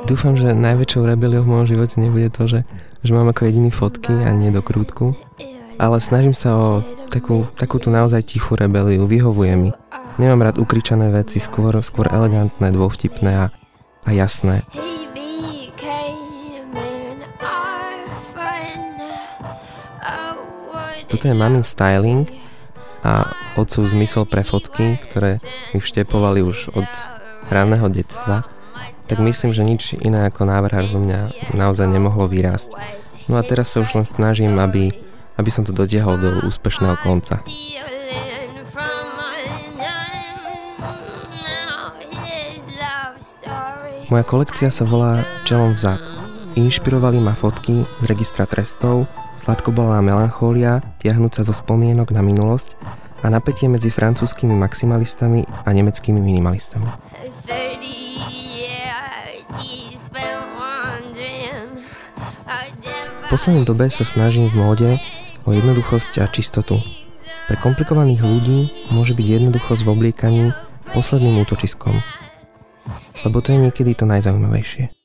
Dúfam, že najväčšou rebeliou v mojom živote nebude to, že mám ako jediný fotky a nie do krútku. Ale snažím sa o takú tú naozaj tichú rebeliu, vyhovuje mi. Nemám rád ukričané veci, skôr elegantné, dôvtipné a jasné. Toto je mamin styling a otcov zmysel pre fotky, ktoré mi vštepovali už od ranného detstva. Tak myslím, že nič iné ako návrhár zo mňa naozaj nemohlo vyrásť. No a teraz sa už len snažím, aby som to dotiahol do úspešného konca. Moja kolekcia sa volá Čelom vzad. Inšpirovali ma fotky z registra trestov, sladkobolná melanchólia, tiahnúca zo spomienok na minulosť a napätie medzi francúzskymi maximalistami a nemeckými minimalistami. V poslednej dobe sa snažím v móde o jednoduchosť a čistotu. Pre komplikovaných ľudí môže byť jednoduchosť v obliekaní posledným útočiskom. Lebo to je niekedy to najzaujímavejšie.